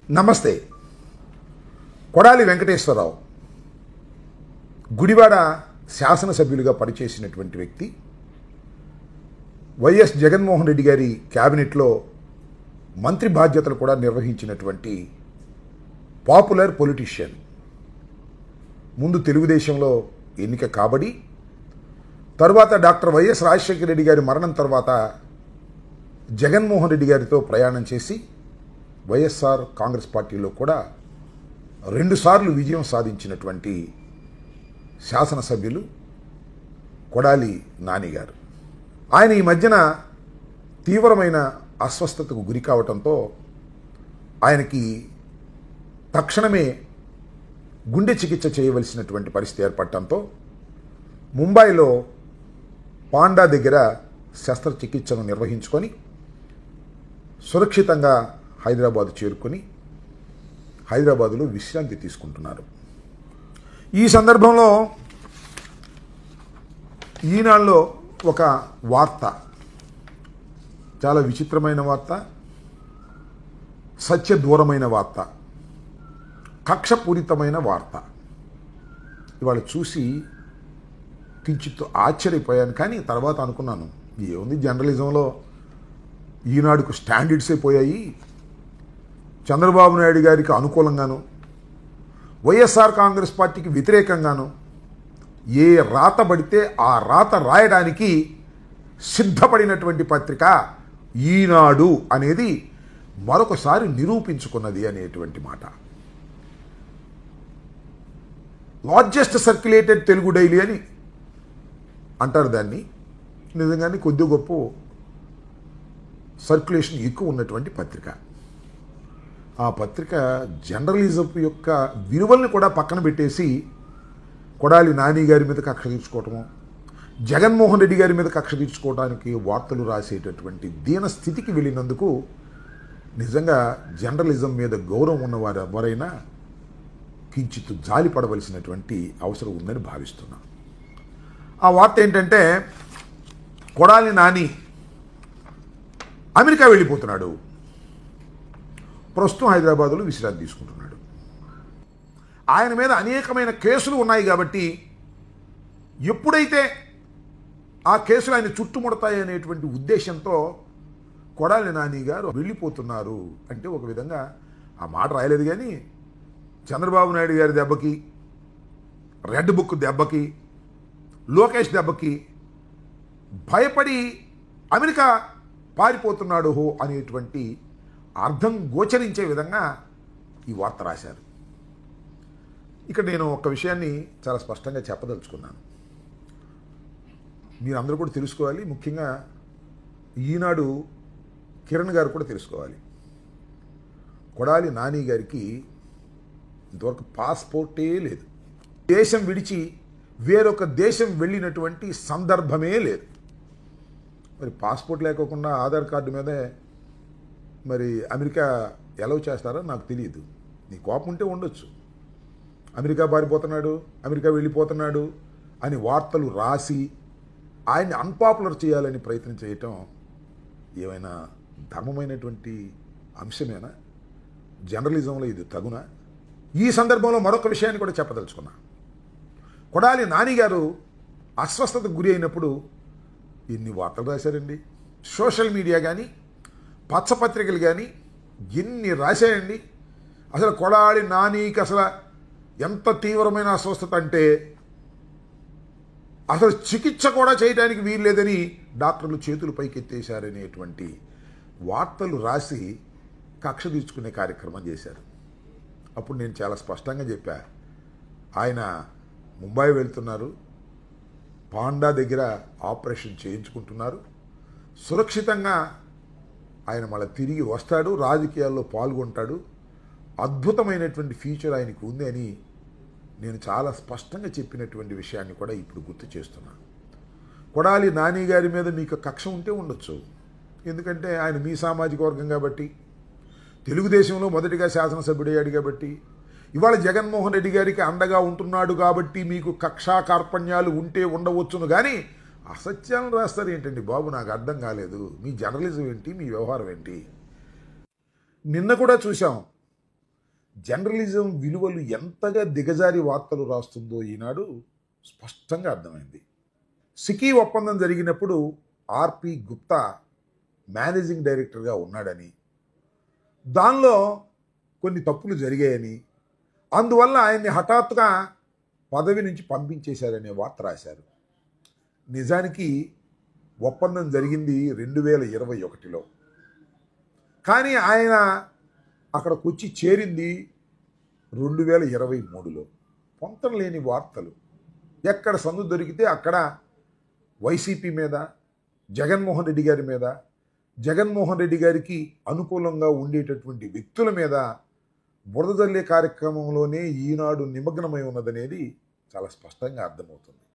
నమస్తే. కొడాలి వెంకటేశ్వరరావు గుడివాడ శాసనసభ్యులుగా పనిచేసినటువంటి వ్యక్తి. వైఎస్ జగన్మోహన్ రెడ్డి గారి క్యాబినెట్లో మంత్రి బాధ్యతలు కూడా నిర్వహించినటువంటి పాపులర్ పొలిటీషియన్. ముందు తెలుగుదేశంలో ఎన్నిక కాబడి తరువాత డాక్టర్ వైఎస్ రాజశేఖర రెడ్డి గారి మరణం తర్వాత జగన్మోహన్ రెడ్డి గారితో ప్రయాణం చేసి వైఎస్ఆర్ కాంగ్రెస్ పార్టీలో కూడా 2 సార్లు విజయం సాధించినటువంటి శాసనసభ్యులు కొడాలి నాని గారు. ఆయన ఈ మధ్యన తీవ్రమైన అస్వస్థతకు గురి కావడంతో ఆయనకి తక్షణమే గుండె చికిత్స చేయవలసినటువంటి పరిస్థితి ఏర్పడటంతో ముంబైలో పాండా దగ్గర శస్త్రచికిత్సను నిర్వహించుకొని సురక్షితంగా హైదరాబాద్ చేరుకొని హైదరాబాదులో విశ్రాంతి తీసుకుంటున్నారు. ఈ సందర్భంలో ఈనాడులో ఒక వార్త, చాలా విచిత్రమైన వార్త, సత్యదూరమైన వార్త, కక్షపూరితమైన వార్త. ఇవాళ చూసి కించిత్ ఆశ్చర్యపోయాను. కానీ తర్వాత అనుకున్నాను, ఏముంది జర్నలిజంలో ఈనాడుకు స్టాండర్డ్స్ అయిపోయాయి. చంద్రబాబు నాయుడు గారికి అనుకూలంగాను వైఎస్ఆర్ కాంగ్రెస్ పార్టీకి వ్యతిరేకంగాను ఏ రాత పడితే ఆ రాత రాయడానికి సిద్ధపడినటువంటి పత్రిక ఈనాడు అనేది మరొకసారి నిరూపించుకున్నది అనేటువంటి మాట. లార్జెస్ట్ సర్క్యులేటెడ్ తెలుగు డైలీ అని అంటారు దాన్ని. నిజంగానే కొద్ది గొప్ప సర్క్యులేషన్ ఎక్కువ ఉన్నటువంటి పత్రిక. ఆ పత్రిక జర్నలిజం యొక్క విలువల్ని కూడా పక్కన పెట్టేసి కొడాలి నాని గారి మీద కక్ష తీర్చుకోవటము, జగన్మోహన్ రెడ్డి గారి మీద కక్ష తీర్చుకోవడానికి వార్తలు రాసేటటువంటి దీన స్థితికి వెళ్ళినందుకు నిజంగా జర్నలిజం మీద గౌరవం ఉన్నవారు ఎవరైనా కించిత్ జాలి పడవలసినటువంటి అవసరం ఉందని భావిస్తున్నాం. ఆ వార్త ఏంటంటే, కొడాలి నాని అమెరికా వెళ్ళిపోతున్నాడు, ప్రస్తుతం హైదరాబాదులో విశ్రాంతి తీసుకుంటున్నాడు. ఆయన మీద అనేకమైన కేసులు ఉన్నాయి కాబట్టి ఎప్పుడైతే ఆ కేసులు ఆయన చుట్టుముడతాయి అనేటువంటి ఉద్దేశంతో కొడాలి నాని గారు వెళ్ళిపోతున్నారు అంటే ఒక విధంగా ఆ మాట రాయలేదు. కానీ చంద్రబాబు నాయుడు గారి దెబ్బకి, రెడ్ బుక్ దెబ్బకి, లోకేష్ దెబ్బకి భయపడి అమెరికా పారిపోతున్నాడు హో అనేటువంటి అర్థం గోచరించే విధంగా ఈ వార్త రాశారు. ఇక్కడ నేను ఒక విషయాన్ని చాలా స్పష్టంగా చెప్పదలుచుకున్నాను. మీరందరూ కూడా తెలుసుకోవాలి. ముఖ్యంగా ఈనాడు కిరణ్ గారు కూడా తెలుసుకోవాలి. కొడాలి నాని గారికి ఇంతవరకు పాస్పోర్టే లేదు. దేశం విడిచి వేరొక దేశం వెళ్ళినటువంటి సందర్భమే లేదు. మరి పాస్పోర్ట్ లేకోకుండా ఆధార్ కార్డు మీదే మరి అమెరికా ఎలవ్ చేస్తారో నాకు తెలియదు. నీ కోపం ఉంటే ఉండొచ్చు. అమెరికా పారిపోతున్నాడు, అమెరికా వెళ్ళిపోతున్నాడు అని వార్తలు రాసి ఆయన్ని అన్పాపులర్ చేయాలని ప్రయత్నం చేయటం ఏమైనా ధర్మమైనటువంటి అంశమేనా? జర్నలిజంలో ఇది తగునా? ఈ సందర్భంలో మరొక విషయాన్ని కూడా చెప్పదలుచుకున్నా. కొడాలి నాని గారు అస్వస్థతకు గురి అయినప్పుడు ఎన్ని వార్తలు రాశారండి. సోషల్ మీడియా కానీ పచ్చపత్రికలు కానీ ఎన్ని రాశాయండి. అసలు కొడాలి నానికి అసలు ఎంత తీవ్రమైన అస్వస్థత అంటే అసలు చికిత్స కూడా చేయడానికి వీల్లేదని డాక్టర్లు చేతులు పైకెత్తేశారనేటువంటి వార్తలు రాసి కక్ష తీర్చుకునే కార్యక్రమం చేశారు. అప్పుడు నేను చాలా స్పష్టంగా చెప్పా, ఆయన ముంబై వెళ్తున్నారు, పాండా దగ్గర ఆపరేషన్ చేయించుకుంటున్నారు, సురక్షితంగా ఆయన మళ్ళీ తిరిగి వస్తాడు, రాజకీయాల్లో పాల్గొంటాడు, అద్భుతమైనటువంటి ఫ్యూచర్ ఆయనకు ఉంది అని నేను చాలా స్పష్టంగా చెప్పినటువంటి విషయాన్ని కూడా ఇప్పుడు గుర్తు చేస్తున్నాను. కొడాలి నాని గారి మీద మీకు కక్ష ఉంటే ఉండొచ్చు. ఎందుకంటే ఆయన మీ సామాజిక వర్గం కాబట్టి, తెలుగుదేశంలో మొదటిగా శాసనసభ్యుడయ్యాడు కాబట్టి, ఇవాళ జగన్మోహన్ రెడ్డి గారికి అండగా ఉంటున్నాడు కాబట్టి మీకు కక్షా కార్పణ్యాలు ఉంటే ఉండవచ్చును. కానీ అసత్యాలను రాస్తారు ఏంటండి బాబు? నాకు అర్థం కాలేదు. మీ జర్నలిజం ఏంటి? మీ వ్యవహారం ఏంటి? నిన్న కూడా చూసాం, జర్నలిజం విలువలు ఎంతగా దిగజారి వార్తలు రాస్తుందో ఈనాడు స్పష్టంగా అర్థమైంది. సికీ ఒప్పందం జరిగినప్పుడు ఆర్పి గుప్తా మేనేజింగ్ డైరెక్టర్గా ఉన్నాడని, దానిలో కొన్ని తప్పులు జరిగాయని, అందువల్ల ఆయన్ని హఠాత్తుగా పదవి నుంచి పంపించేశారనే వార్త రాశారు. నిజానికి ఒప్పందం జరిగింది 2021లో, కానీ ఆయన అక్కడికి వచ్చి చేరింది 2023లో. పొంతం లేని వార్తలు. ఎక్కడ సందు దొరికితే అక్కడ వైసీపీ మీద, జగన్మోహన్ రెడ్డి గారి మీద, జగన్మోహన్ రెడ్డి గారికి అనుకూలంగా ఉండేటటువంటి వ్యక్తుల మీద బురద జల్లే కార్యక్రమంలోనే ఈనాడు నిమగ్నమై ఉన్నదనేది చాలా స్పష్టంగా అర్థమవుతుంది.